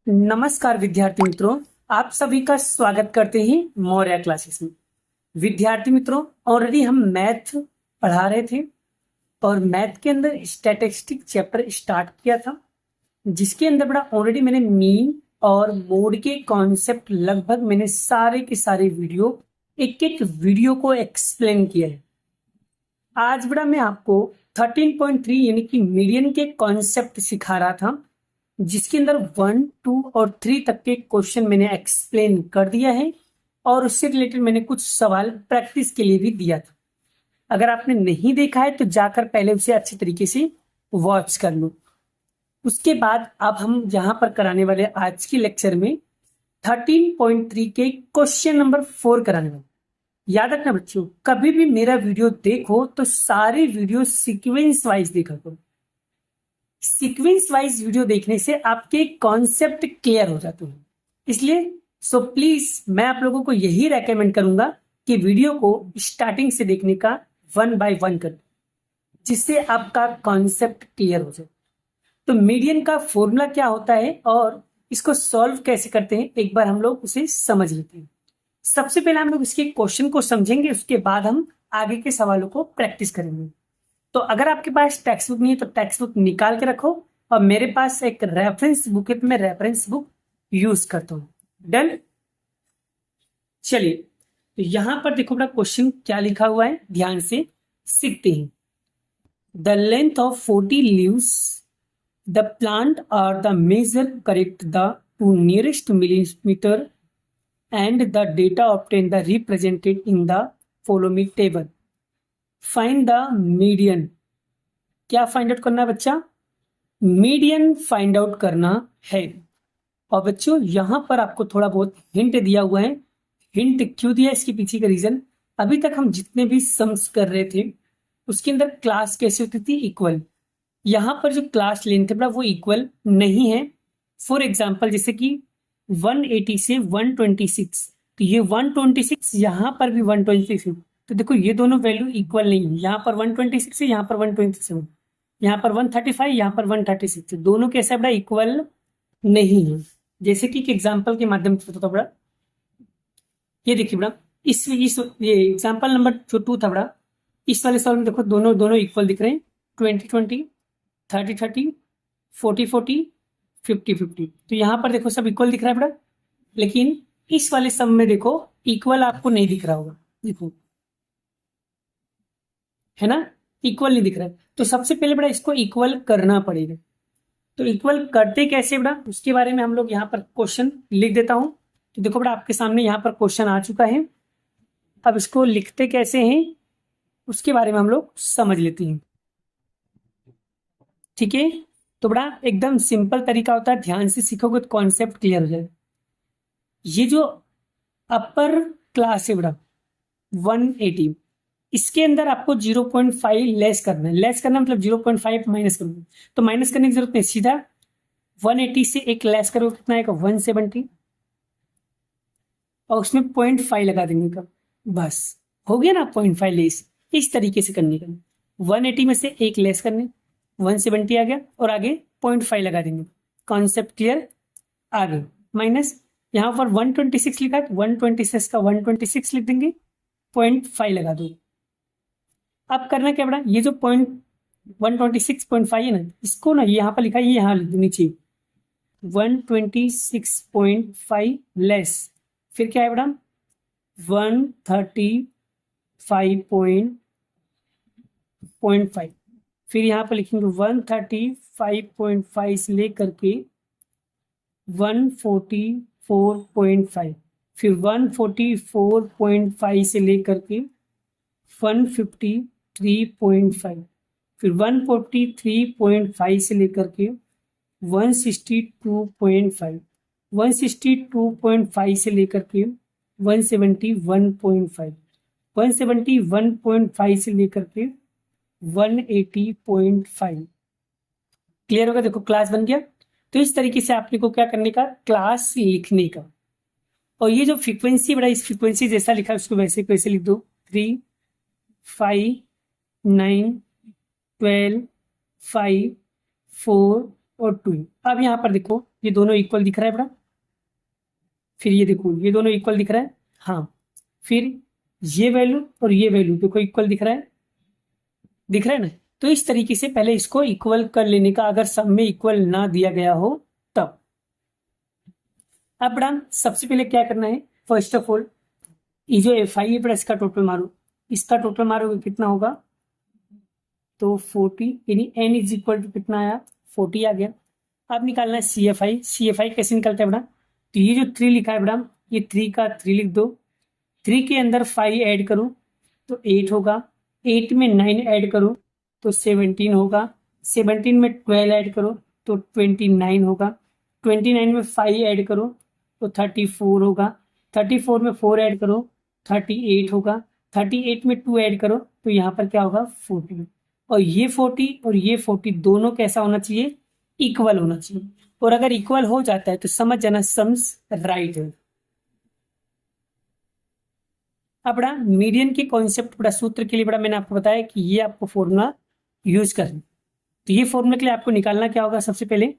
नमस्कार विद्यार्थी मित्रों, आप सभी का स्वागत करते हैं मौर्य क्लासेस में। विद्यार्थी मित्रों, ऑलरेडी हम मैथ पढ़ा रहे थे और मैथ के अंदर स्टैटिस्टिक चैप्टर स्टार्ट किया था, जिसके अंदर बड़ा ऑलरेडी मैंने मीन और मोड के कॉन्सेप्ट लगभग मैंने सारे के सारे वीडियो एक एक वीडियो को एक्सप्लेन किया है। आज बड़ा मैं आपको 13.3 यानी कि मीडियन के कॉन्सेप्ट सिखा रहा था, जिसके अंदर 1, 2 और 3 तक के क्वेश्चन मैंने एक्सप्लेन कर दिया है और उससे रिलेटेड मैंने कुछ सवाल प्रैक्टिस के लिए भी दिया था। अगर आपने नहीं देखा है तो जाकर पहले उसे अच्छी तरीके से वॉच कर लो। उसके बाद अब हम यहाँ पर कराने वाले आज के लेक्चर में 13.3 के क्वेश्चन नंबर 4 कराने वाले। याद रखना बच्चों, कभी भी मेरा वीडियो देखो तो सारे वीडियो सीक्वेंस वाइज देखा करो। सीक्वेंस वाइज वीडियो देखने से आपके कॉन्सेप्ट क्लियर हो जाते हैं। इसलिए प्लीज मैं आप लोगों को यही रेकमेंड करूंगा कि वीडियो को स्टार्टिंग से देखने का 1 बाय 1 कर, जिससे आपका कॉन्सेप्ट क्लियर हो जाए। तो मीडियन का फॉर्मूला क्या होता है और इसको सॉल्व कैसे करते हैं, एक बार हम लोग उसे समझ लेते हैं। सबसे पहले हम लोग इसके क्वेश्चन को समझेंगे, उसके बाद हम आगे के सवालों को प्रैक्टिस करेंगे। तो अगर आपके पास टेक्स्ट बुक नहीं है तो टेक्स्ट बुक निकाल के रखो, और मेरे पास एक रेफरेंस बुक है तो मैं रेफरेंस बुक यूज करता हूं। डन। चलिए, तो यहां पर देखो बड़ा क्वेश्चन क्या लिखा हुआ है, ध्यान से सीखते हैं। The length of 40 leaves the plant are the measure correct the to nearest millimetre and the data obtained the represented in the following table. Find the median. क्या फाइंड आउट करना है बच्चा? मीडियन फाइंड आउट करना है। और बच्चों यहां पर आपको थोड़ा बहुत हिंट दिया हुआ है। हिंट क्यों दिया, इसके पीछे का रीजन, अभी तक हम जितने भी सम्स कर रहे थे उसके अंदर क्लास कैसे होती थी, इक्वल। यहां पर जो क्लास लेंथ है वो इक्वल नहीं है। फॉर एग्जाम्पल जैसे कि 180 से 126, तो ये 126, यहाँ पर भी 126 है, तो देखो ये दोनों वैल्यू इक्वल नहीं है। यहाँ पर 126 है, यहाँ पर 127, यहाँ पर 135, यहाँ पर 136, दोनों कैसे बड़ा इक्वल नहीं है। जैसे कि एक एग्जाम्पल के माध्यम से बताता बड़ा, ये देखिए बड़ा, इस ये एग्जाम्पल नंबर जो 2 था बड़ा, इस वाले सवाल में देखो दोनों दोनों इक्वल दिख रहे हैं। 20-20, 30-30, 40-40, 50-50, तो यहाँ पर देखो सब इक्वल दिख रहा है बड़ा। लेकिन इस वाले सम में देखो इक्वल आपको नहीं दिख रहा होगा, देखो है ना, इक्वल नहीं दिख रहा है। तो सबसे पहले बड़ा इसको इक्वल करना पड़ेगा। तो इक्वल करते कैसे बड़ा, उसके बारे में हम लोग यहाँ पर क्वेश्चन लिख देता हूं। तो देखो बड़ा आपके सामने यहाँ पर क्वेश्चन आ चुका है। अब इसको लिखते कैसे हैं उसके बारे में हम लोग समझ लेते हैं, ठीक है। तो बड़ा एकदम सिंपल तरीका होता है, ध्यान से सीखोगे तो कॉन्सेप्ट क्लियर हो जाएगा। ये जो अपर क्लास है बड़ा 180, इसके अंदर आपको 0.5 लेस करना है। लेस करना मतलब 0.5 माइनस करना। तो माइनस करने की जरूरत नहीं, सीधा 180 से एक लेस करो, कितना आएगा 170, और उसमें 0.5 लगा देंगे का, बस हो गया ना 0.5 लेस। इस तरीके से करने का, 180 में से एक लेस करने, 170 आ गया, और आगे 0.5 लगा देंगे। Concept clear? आगे माइनस, यहाँ पर 126 लिखा है, 126 का 126 लिख देंगे, 0.5 लगा दो। अब करना क्या बड़ा, ये जो 126.5 है ना, इसको ना यहाँ पर लिखा है, ये यहाँ लिख दो नीचे 126.5 लेस, फिर क्या है बड़ा 135.5, फिर यहाँ पर लिखेंगे 135.5 से लेकर के 144.5, फिर 144.5 से लेकर के 153.5, फिर 143.5 से लेकर के 162.5, 162.5 से लेकर के 171.5, 171.5 से लेकर के 180.5। क्लियर होगा? देखो क्लास बन गया। तो इस तरीके से आपने को क्या करने का, क्लास लिखने का। और ये जो फ्रीक्वेंसी बड़ा, इस फ्रीक्वेंसी जैसा लिखा है उसको वैसे कैसे लिख दो, 3, 5, 9, 12, 5, 4 और 2। अब यहाँ पर देखो ये दोनों इक्वल दिख रहा है बड़ा, फिर ये देखो ये दोनों इक्वल दिख रहा है, हाँ, फिर ये वैल्यू और ये वैल्यू देखो इक्वल दिख रहा है, दिख रहा है ना। तो इस तरीके से पहले इसको इक्वल कर लेने का, अगर सब में इक्वल ना दिया गया हो तब। अब बड़ा सबसे पहले क्या करना है, फर्स्ट ऑफ ऑल ये जो एफ आई है बड़ा इसका टोटल मारो, इसका टोटल मारोगे कितना होगा, तो 40, यानी एन इज इक्वल टू कितना आया, 40 आ गया। अब निकालना है C F I. C F I कैसे निकलता है बड़ा, तो ये जो 3 लिखा है बड़ा, ये 3 का 3 लिख दो, 3 के अंदर 5 ऐड करो तो 8 होगा, 8 में 9 ऐड करो तो 17 होगा, 17 में 12 ऐड करो तो 29 होगा, 29 में 5 ऐड करो तो 34 होगा, 34 में 4 ऐड करो 38 होगा, 38 में 2 ऐड करो तो यहाँ पर क्या होगा 40। और ये 40 और ये 40 दोनों कैसा होना चाहिए, इक्वल होना चाहिए। और अगर इक्वल हो जाता है तो समझ जाना सम्स राइट है। अब बड़ा मीडियन के कॉन्सेप्ट बड़ा सूत्र के लिए बड़ा मैंने आपको बताया कि ये आपको फॉर्मूला यूज करना। तो ये फॉर्मूला के लिए आपको निकालना क्या होगा, सबसे पहले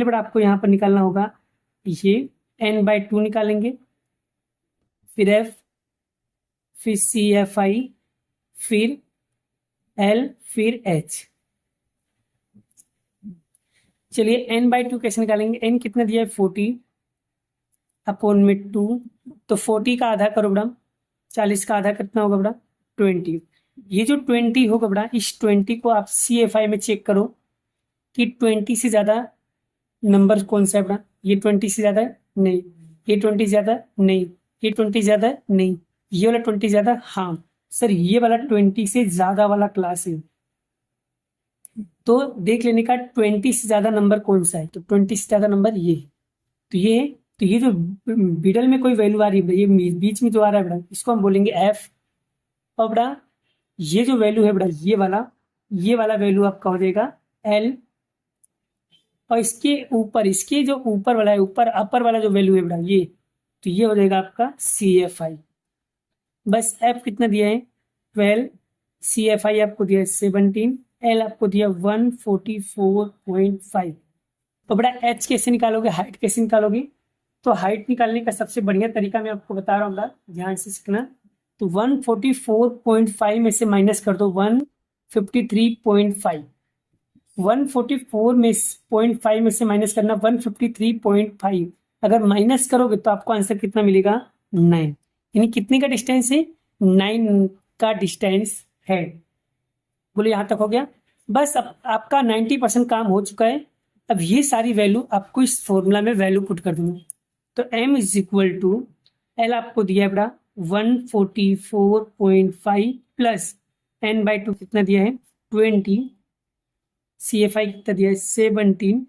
बड़ा आपको यहाँ पर निकालना होगा ये n/2 निकालेंगे, फिर f, फिर CFI, फिर L, फिर H। चलिए n/2 कैसे निकालेंगे, n कितना दिया है 40 अपॉन में 2, तो 40 का आधा करो बड़ा, 40 का आधा कितना होगा बड़ा 20। ये जो 20 होगा बड़ा, इस 20 को आप CFI में चेक करो कि 20 से ज़्यादा नंबर कौन सा है बड़ा, ये 20 से ज़्यादा है नहीं, ये 20 ज़्यादा नहीं, ये 20 ज़्यादा नहीं, ये वाला 20 ज़्यादा, हाँ सर ये वाला 20 से ज़्यादा वाला क्लास है। तो देख लेने का 20 से ज़्यादा नंबर कौन सा है, तो 20 से ज़्यादा नंबर ये है। तो ये जो मिडल में कोई वैल्यू आ रही है, ये बीच में जो आ रहा है बड़ा, इसको हम बोलेंगे एफ। और बड़ा ये जो वैल्यू है बड़ा, ये वाला वैल्यू आपका हो जाएगा एल। और इसके जो ऊपर वाला है, ऊपर अपर वाला जो वैल्यू है बड़ा ये, तो ये हो जाएगा आपका CFI। बस एफ कितना दिया है 12, CFI आपको दिया है 17, एल आपको दिया 144.5। तो बड़ा एच कैसे निकालोगे, हाइट कैसे निकालोगे, तो हाइट निकालने का सबसे बढ़िया तरीका मैं आपको बता रहा हूँ बड़ा, ध्यान से सीखना। तो 144.5 में से माइनस कर दो 153.5, 144 में 0.5 में से माइनस करना 153.5। अगर माइनस करोगे तो आपको आंसर कितना मिलेगा 9, यानी कितने का डिस्टेंस है 9 का डिस्टेंस है। बोले यहाँ तक हो गया, बस अब आपका 90% काम हो चुका है। अब ये सारी वैल्यू आपको इस फॉर्मूला में वैल्यू पुट कर दूंगा। तो m is equal to L आपको दिया है बड़ा 144.5 प्लस n/2 कितना दिया है 20, CFI कितना दिया है 17,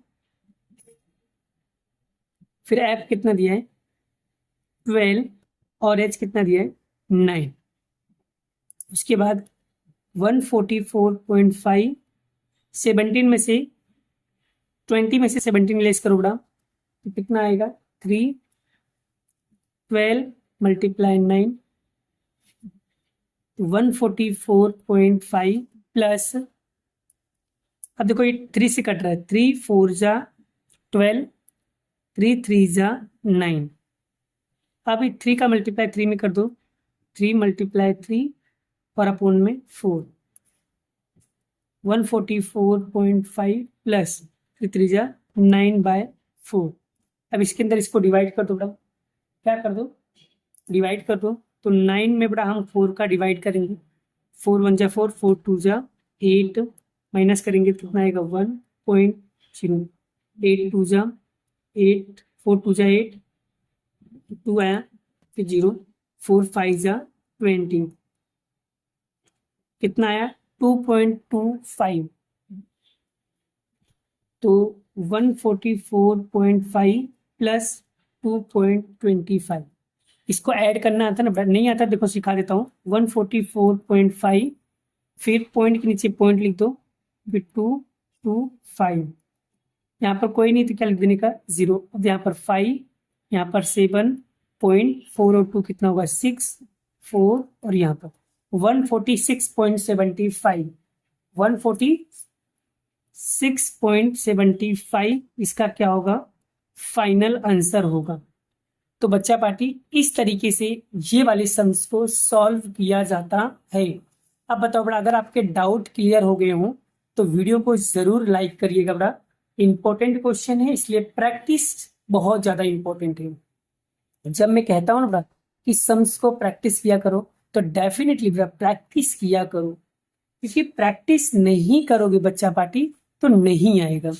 फिर f कितना दिया है 12 और h कितना दिया है 9। उसके बाद 144.5, 17 में से 20 में से 17 लेस करो बड़ा, तो कितना आएगा 3, 12 मल्टीप्लाई 9, 144.5 प्लस, अब देखो ये 3 से कट रहा है, 3 4 जा 12, 3 3 जा 9। अब 3 का मल्टीप्लाई 3 में कर दो, 3 मल्टीप्लाई 3 और अपोन में 4, 144.5 प्लस 3 3 जा 9/4। अब इसके अंदर इसको डिवाइड कर दो बड़ा, क्या कर दो डिवाइड कर दो, तो 9 में बड़ा हम 4 का डिवाइड करेंगे, 4 1 जा 4, 4 2 जा 8, माइनस करेंगे तो कितना आएगा 1.0, 8 2 जा 8, 4 2 जा 8, 2 आया फिर 0, 4 5 जा 20, कितना आया 2.25। तो 144.5 प्लस 2.25, इसको ऐड करना आता ना, नहीं आता देखो सिखा देता हूँ। 144.5 फिर पॉइंट के नीचे पॉइंट लिख दो, फिर 225, यहाँ पर कोई नहीं तो क्या लिख देने का 0। अब यहाँ पर 5, यहाँ पर 7.4 और 2 कितना होगा 6, 4 और यहाँ पर 146.75, 6.75 इसका क्या होगा, फाइनल आंसर होगा। तो बच्चा पार्टी इस तरीके से ये वाले सम्स को सॉल्व किया जाता है। अब बताओ बड़ा, अगर आपके डाउट क्लियर हो गए हों तो वीडियो को जरूर लाइक करिएगा बड़ा। इंपॉर्टेंट क्वेश्चन है, इसलिए प्रैक्टिस बहुत ज्यादा इंपॉर्टेंट है। जब मैं कहता हूँ ना बड़ा कि सम्स को प्रैक्टिस किया करो, तो डेफिनेटली बड़ा प्रैक्टिस किया करो, क्योंकि प्रैक्टिस नहीं करोगे बच्चा पार्टी तो नहीं आएगा,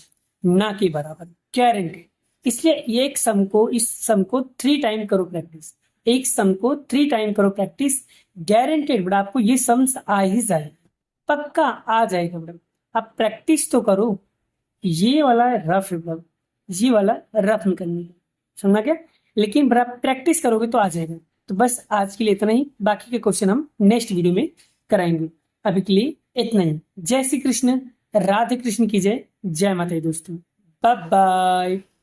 ना के बराबर, गारंटी। इसलिए एक सम को, इस सम को 3 टाइम करो प्रैक्टिस, एक सम को 3 टाइम करो प्रैक्टिस, गारंटेड बड़ा आपको ये सम्स आ ही जाएगा, पक्का आ जाएगा बड़ा। आप प्रैक्टिस तो करो। ये वाला रफ है बड़ा, ये वाला रफ में करनी है, समझा क्या? लेकिन बड़ा प्रैक्टिस करोगे तो आ जाएगा। तो बस आज के लिए इतना ही, बाकी के क्वेश्चन हम नेक्स्ट वीडियो में कराएंगे। अभी के लिए इतना ही। जय श्री कृष्ण, राधे कृष्ण की जय, जय माता दी दोस्तों, बाय बाय।